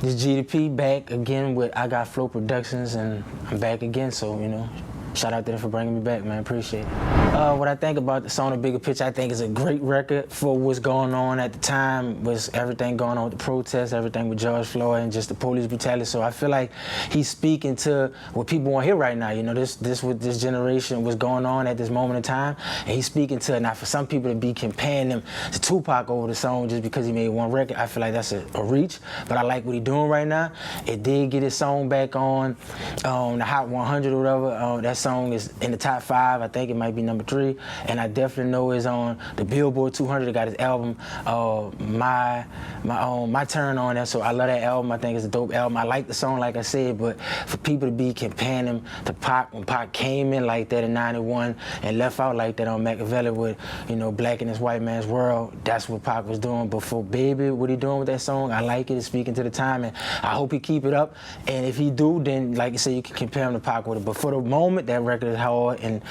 This Geedy P back again with I Got Flow Productions, and I'm back again, so, you know, shout out to them for bringing me back, man. Appreciate it. What I think about the song, The Bigger Picture, I think is a great record for what's going on at the time, was everything going on with the protests, everything with George Floyd and just the police brutality. So I feel like he's speaking to what people want to hear right now. You know, this what this generation was going on at this moment in time, and he's speaking to it. Now, for some people to be comparing him to Tupac over the song just because he made one record, I feel like that's a reach, but I like what he's doing right now. It did get his song back on the Hot 100 or whatever. That song is in the top 5. I think it might be number 3, and I definitely know it's on the Billboard 200. It got his album, My Turn on there, so I love that album. I think it's a dope album. I like the song, like I said, but for people to be comparing him to Pac, when Pac came in like that in '91 and left out like that on Machiavelli with, you know, Black in This White Man's World, that's what Pac was doing. But for Baby, what he doing with that song, I like it. It's speaking to the time, and I hope he keep it up. And if he do, then like you said, you can compare him to Pac with it. But for the moment, that record is hard, and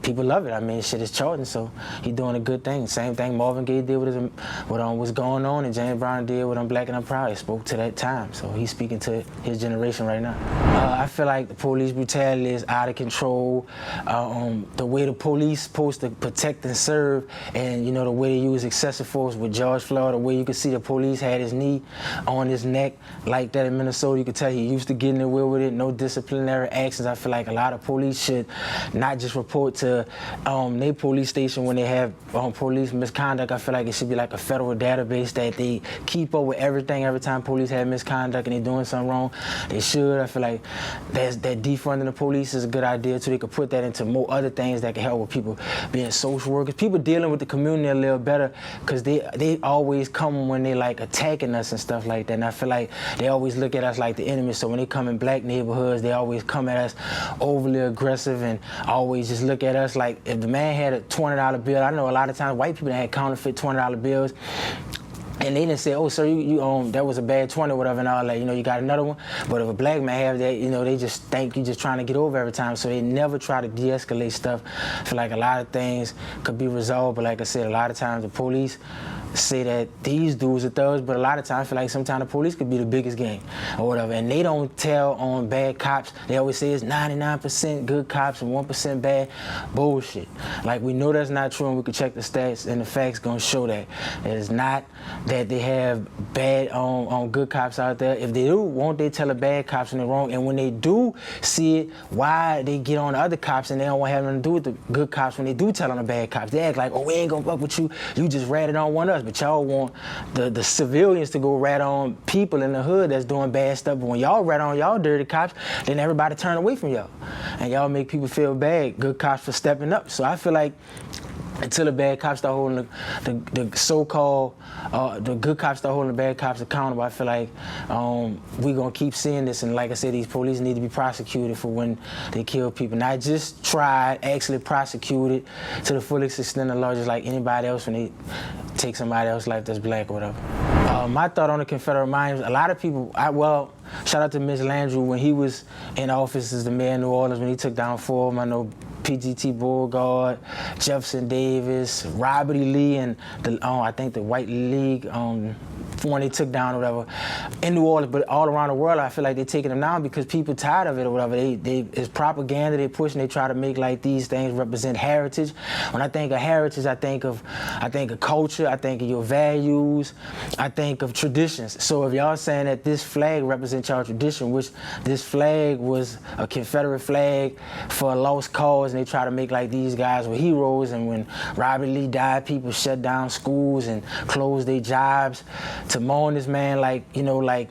people love it. I mean, shit is charting, so he doing a good thing. Same thing Marvin Gaye did with what's going on, and James Brown did with Black and I'm Proud. It spoke to that time, so he's speaking to his generation right now. I feel like the police brutality is out of control. The way the police supposed to protect and serve, and you know the way they use excessive force with George Floyd, the way you could see the police had his knee on his neck like that in Minnesota. You could tell he used to getting away with it. No disciplinary actions. I feel like a lot of police should not just report to their police station when they have police misconduct. I feel like it should be like a federal database that they keep up with everything. Every time police have misconduct and they're doing something wrong, they should. I feel like that defunding the police is a good idea too. They could put that into more other things that can help with people being social workers, people dealing with the community a little better, because they always come when they like attacking us and stuff like that. And I feel like they always look at us like the enemy. So when they come in black neighborhoods, they always come at us overly aggressive and always just look at us like if the man had a $20 bill. I know a lot of times white people that had counterfeit $20 bills, and they didn't say, oh, sir, you that was a bad 20 or whatever, and all that, you know, you got another one. But if a black man have that, you know, they just think you're just trying to get over every time, so they never try to de-escalate stuff. I feel like a lot of things could be resolved, but like I said, a lot of times the police say that these dudes are thugs, but a lot of times I feel like sometimes the police could be the biggest gang or whatever, and they don't tell on bad cops. They always say it's 99% good cops and 1% bad. Bullshit. Like, we know that's not true, and we can check the stats, and the facts gonna show that. It's not that they have bad on good cops out there. If they do, won't they tell the bad cops when they're wrong? And when they do see it, why they get on the other cops and they don't want to have nothing to do with the good cops when they do tell on the bad cops? They act like, oh, we ain't gonna fuck with you. You just ratted on one of us. But y'all want the civilians to go rat on people in the hood that's doing bad stuff. But when y'all rat on y'all dirty cops, then everybody turn away from y'all. And y'all make people feel bad, good cops for stepping up. So I feel like until the bad cops start holding the so-called, the good cops start holding the bad cops accountable, I feel like we're going to keep seeing this. And like I said, these police need to be prosecuted for when they kill people. Not just tried, actually prosecuted to the fullest extent of the law, just like anybody else when they take somebody else's life that's black or whatever. My thought on the Confederate monuments, a lot of people, shout out to Ms. Landrieu when he was in office as the mayor of New Orleans, when he took down 4 of them. I know PGT Beauregard, Jefferson Davis, Robert E. Lee, and I think the White League, when they took down or whatever in New Orleans, but all around the world, I feel like they're taking them down because people tired of it or whatever. It's propaganda they push, and they try to make like these things represent heritage. When I think of heritage, I think of culture, I think of your values, I think of traditions. So if y'all saying that this flag represents y'all tradition, which this flag was a Confederate flag for a lost cause, and they try to make like these guys were heroes, and when Robert Lee died, people shut down schools and closed their jobs to mourn this man like, you know, like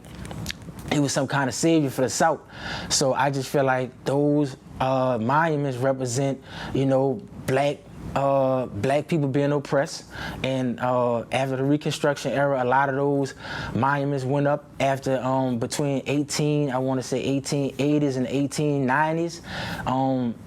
he was some kind of savior for the South. So I just feel like those monuments represent, you know, black people being oppressed, and after the Reconstruction era, a lot of those monuments went up after between 1880s and 1890s.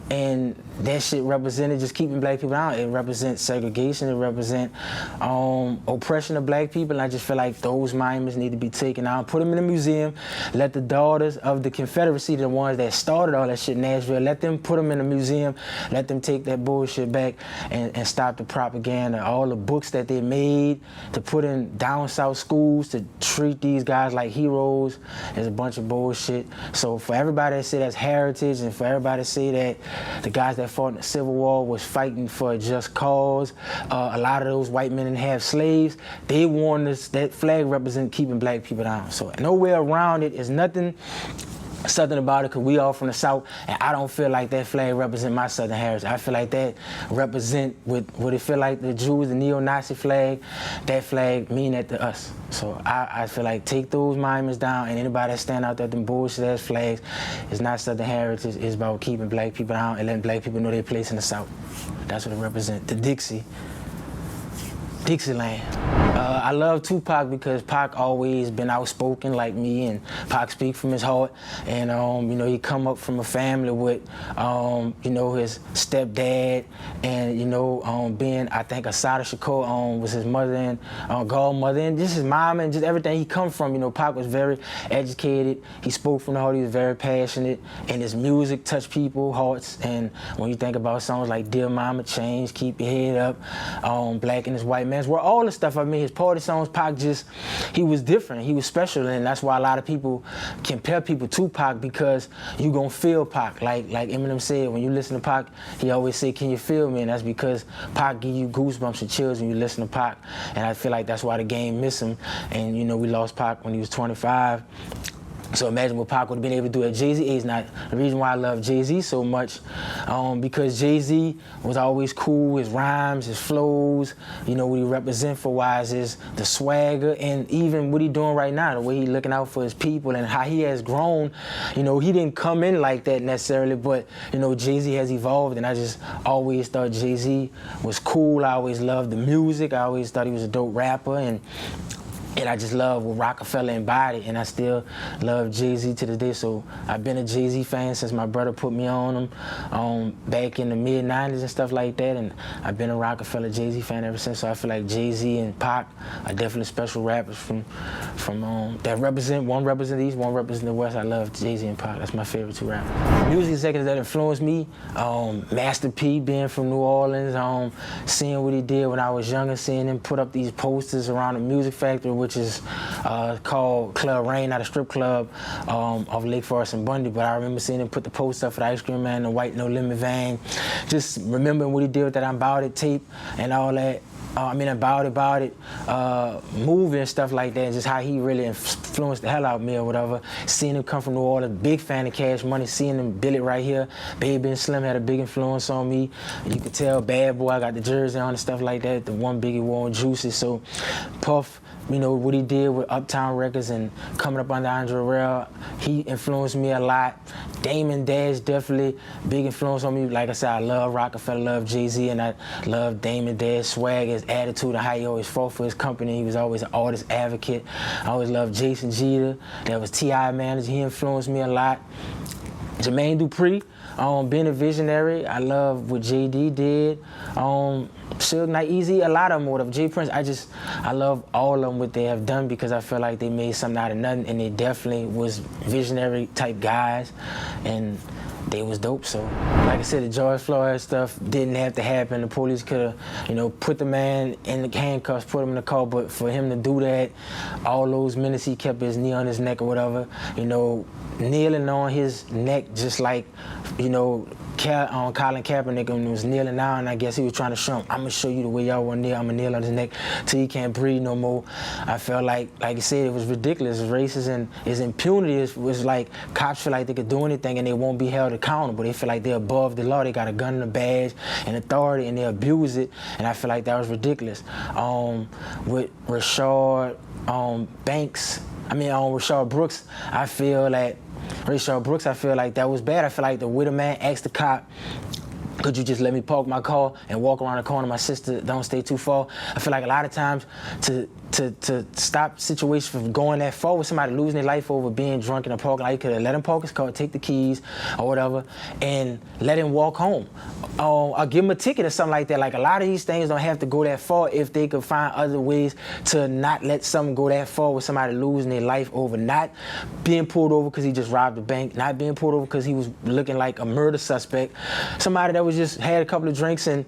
and that shit represented just keeping black people out. It represents segregation, it represents oppression of black people, and I just feel like those monuments need to be taken out, put them in a museum, let the daughters of the Confederacy, the ones that started all that shit in Nashville, let them put them in a museum, let them take that bullshit back and stop the propaganda. All the books that they made to put in down south schools to treat these guys like heroes is a bunch of bullshit. So for everybody to say that's heritage, and for everybody to say that the guys that fought in the Civil War was fighting for a just cause, a lot of those white men didn't have slaves, they warned us that flag represents keeping black people down. So nowhere around it is nothing Southern about it, because we all from the South, and I don't feel like that flag represent my Southern heritage. I feel like that represent what it feel like the Jews, the neo-Nazi flag, that flag mean that to us. So I feel like take those monuments down, and anybody that stand out there them bullshit ass flags is not Southern heritage. It's about keeping black people down and letting black people know their place in the South. That's what it represents. The Dixieland. I love Tupac because Pac always been outspoken like me, and Pac speak from his heart. And you know, he come up from a family with you know, his stepdad, and you know, being, I think Assata Shakur was his mother and godmother, and just his mom, and just everything he come from. You know, Pac was very educated. He spoke from the heart. He was very passionate, and his music touched people's hearts. And when you think about songs like Dear Mama, Change, Keep Your Head Up, Black and His White Man's, where all the stuff, I mean, his party songs, Pac he was different, he was special, and that's why a lot of people compare people to Pac, because you gonna feel Pac. Like Eminem said, when you listen to Pac, he always say, can you feel me? And that's because Pac give you goosebumps and chills when you listen to Pac. And I feel like that's why the game missed him. And you know, we lost Pac when he was 25. So imagine what Pac would have been able to do at Jay-Z age. Now, the reason why I love Jay-Z so much, because Jay-Z was always cool, his rhymes, his flows, you know, what he represent for wise is the swagger, and even what he doing right now, the way he looking out for his people and how he has grown. You know, he didn't come in like that necessarily, but, you know, Jay-Z has evolved, and I just always thought Jay-Z was cool. I always loved the music. I always thought he was a dope rapper, and I just love what Rockefeller embodied, and I still love Jay-Z to this day. So I've been a Jay-Z fan since my brother put me on him back in the mid-90s and stuff like that, and I've been a Rockefeller Jay-Z fan ever since. So I feel like Jay-Z and Pac are definitely special rappers from that represent, one represent the East, one represent the West. I love Jay-Z and Pac. That's my favorite two rappers. Music executives that influenced me, Master P, being from New Orleans, seeing what he did when I was younger, seeing him put up these posters around the Music Factory, which is called Club Rain, not a strip club, off Lake Forest and Bundy. But I remember seeing him put the poster up for the Ice Cream Man, the white No Limit van. Just remembering what he did with that I'm About It tape and all that. I mean, About It movie and stuff like that, and just how he really influenced the hell out of me or whatever. Seeing him come from New Orleans, big fan of Cash Money, seeing him build it right here. Baby and Slim had a big influence on me. You could tell Bad Boy, I got the jersey on and stuff like that, the one Biggie wore on Juicy. So Puff, you know, what he did with Uptown Records and coming up under Andre Rell, he influenced me a lot. Damon Dash, definitely big influence on me. Like I said, I love Rockefeller, love Jay-Z, and I love Damon Dash, swag, his attitude, and how he always fought for his company. He was always an artist advocate. I always loved Jason Jeter, that was T.I. manager. He influenced me a lot. Jermaine Dupri, being a visionary. I love what J.D. did. Suge Knight, Easy, a lot of them, whatever. J. Prince, I love all of them, what they have done, because I feel like they made something out of nothing, and they definitely was visionary type guys, and they was dope. So, like I said, the George Floyd stuff didn't have to happen. The police could have, you know, put the man in the handcuffs, put him in the car, but for him to do that, all those minutes he kept his knee on his neck or whatever, you know, kneeling on his neck just like, you know, Colin Kaepernick was kneeling down, and I guess he was trying to show him, I'm gonna show you the way y'all want to kneel. I'm gonna kneel on his neck till he can't breathe no more. I felt like you said, it was ridiculous. Racism and his impunity was like cops feel like they could do anything and they won't be held accountable. They feel like they're above the law. They got a gun and a badge and authority, and they abuse it. And I feel like that was ridiculous. With Rashard Brooks, I feel like that was bad. I feel like the widow man asked the cop, could you just let me park my car and walk around the corner? My sister don't stay too far. I feel like a lot of times to to stop situations from going that far with somebody losing their life over being drunk in a parking lot. You could have let him park his car, take the keys or whatever, and let him walk home. Or give him a ticket or something like that. Like, a lot of these things don't have to go that far if they could find other ways to not let something go that far with somebody losing their life over not being pulled over because he just robbed a bank, not being pulled over because he was looking like a murder suspect. Somebody that was just had a couple of drinks, and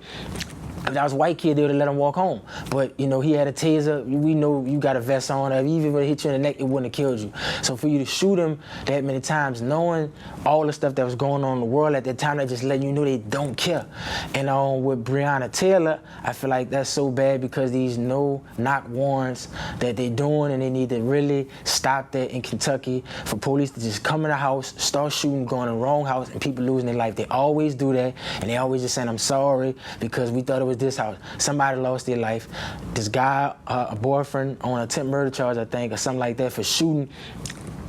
if that was a white kid, they would have let him walk home. But, you know, he had a taser. We know you got a vest on. If he even would have hit you in the neck, it wouldn't have killed you. So for you to shoot him that many times, knowing all the stuff that was going on in the world at that time, that just letting you know they don't care. And with Breonna Taylor, I feel like that's so bad because these no-knock warrants that they're doing, and they need to really stop that in Kentucky for police to just come in the house, start shooting, going in the wrong house, and people losing their life. They always do that, and they always just saying, I'm sorry, because we thought it was this house. Somebody lost their life. This guy, a boyfriend on attempt murder charge, I think, or something like that, for shooting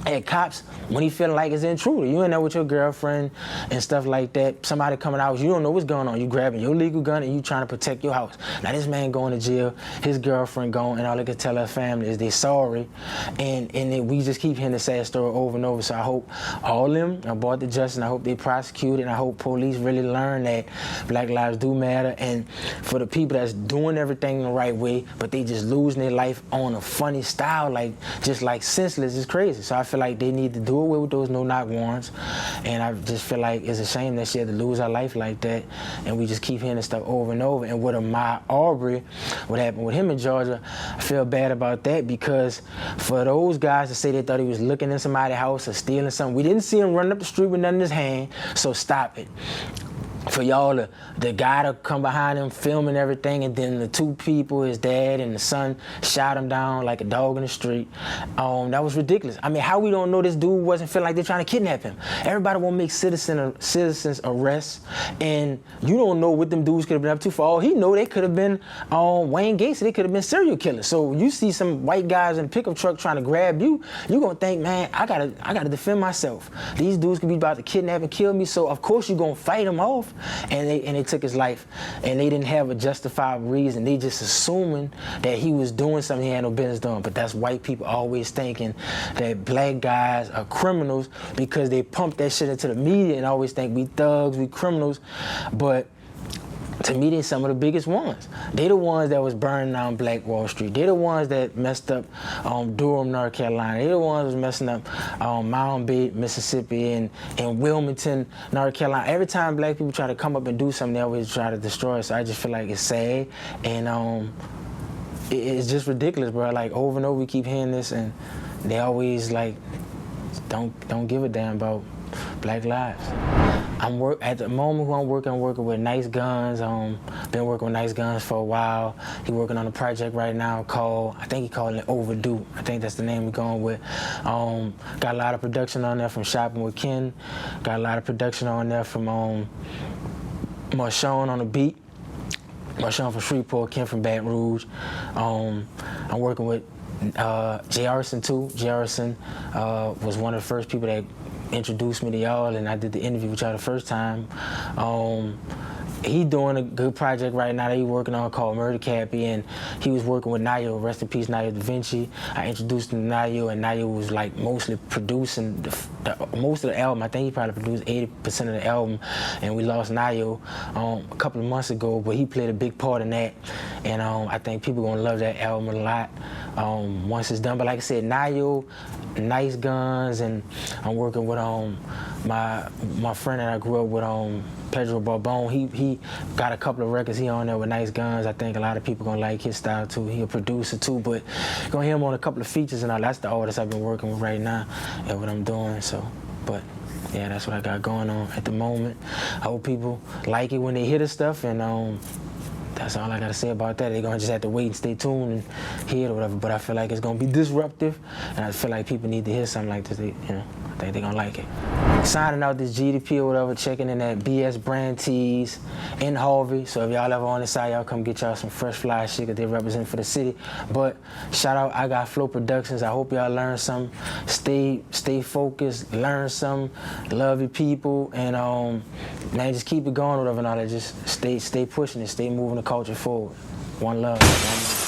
at cops when he feeling like it's an intruder. You in there with your girlfriend and stuff like that. Somebody coming out, you don't know what's going on. You grabbing your legal gun and you trying to protect your house. Now this man going to jail, his girlfriend going, and all they can tell her family is they sorry. And then we just keep hearing the sad story over and over. So I hope all of them are brought to justice, and I hope they prosecute, and I hope police really learn that Black lives do matter. And for the people that's doing everything the right way, but they just losing their life on a funny style, like just like senseless, is crazy. So I feel like they need to do away with those no-knock warrants, and I just feel like it's a shame that she had to lose her life like that, and we just keep hearing this stuff over and over. And with Ahmaud Arbery, what happened with him in Georgia, I feel bad about that, because for those guys to say they thought he was looking in somebody's house or stealing something, we didn't see him running up the street with nothing in his hand, so stop it. For y'all, the guy to come behind him filming everything, and then the two people, his dad and the son, shot him down like a dog in the street. That was ridiculous. I mean, how we don't know this dude wasn't feeling like they're trying to kidnap him? Everybody want to make citizens arrests, and you don't know what them dudes could have been up to. For all he know, they could have been Wayne Gacy. They could have been serial killers. So you see some white guys in a pickup truck trying to grab you, you gonna think, man, I gotta defend myself. These dudes could be about to kidnap and kill me, so of course you gonna fight them off. And they took his life, and they didn't have a justifiable reason. They just assuming that he was doing something he had no business doing. But that's white people always thinking that black guys are criminals because they pump that shit into the media and always think we thugs, we criminals. But to me, they're some of the biggest ones. They're the ones that was burning down Black Wall Street. They're the ones that messed up Durham, North Carolina. They're the ones that was messing up Mound Bay, Mississippi, and Wilmington, North Carolina. Every time black people try to come up and do something, they always try to destroy us. So I just feel like it's sad, and it's just ridiculous, bro. Like, over and over we keep hearing this, and they always like don't give a damn about Black lives. At the moment who I'm working with Nice Guns. Been working with Nice Guns for a while. He working on a project right now called, I think he called it Overdue. I think that's the name we're going with. Got a lot of production on there from Shopping with Ken. Got a lot of production on there from Marshawn on the beat. Marshawn from Shreveport, Ken from Baton Rouge. I'm working with J. Arson too. J. Arson was one of the first people that introduced me to y'all, and I did the interview with y'all the first time. He doing a good project right now that he working on called Murder Cappy, and he was working with Nayo, rest in peace, Nayo Da Vinci. I introduced him to Nayo, and Nayo was like mostly producing most of the album. I think he probably produced 80% of the album, and we lost Nayo a couple of months ago, but he played a big part in that, and I think people gonna love that album a lot once it's done. But like I said, Nayo, Nice Guns, and I'm working with my friend that I grew up with, Pedro Barbone. He got a couple of records. He on there with Nice Guns. I think a lot of people gonna like his style too. He a producer too, but you're gonna hear him on a couple of features and all. That's the artist I've been working with right now and what I'm doing. So, but yeah, that's what I got going on at the moment. I hope people like it when they hear the stuff, and that's all I gotta say about that. They're gonna just have to wait and stay tuned and hear it or whatever. But I feel like it's gonna be disruptive, and I feel like people need to hear something like this. I think they're gonna like it. Signing out this Geedy P or whatever, checking in that BS Brand Tees in Harvey. So if y'all ever on the side, y'all come get y'all some fresh fly shit that they represent for the city. But shout out, I Got Flow Productions. I hope y'all learn something. Stay focused, learn something, love your people, and man, just keep it going, whatever and all that. Just stay pushing it, stay moving the culture forward. One love.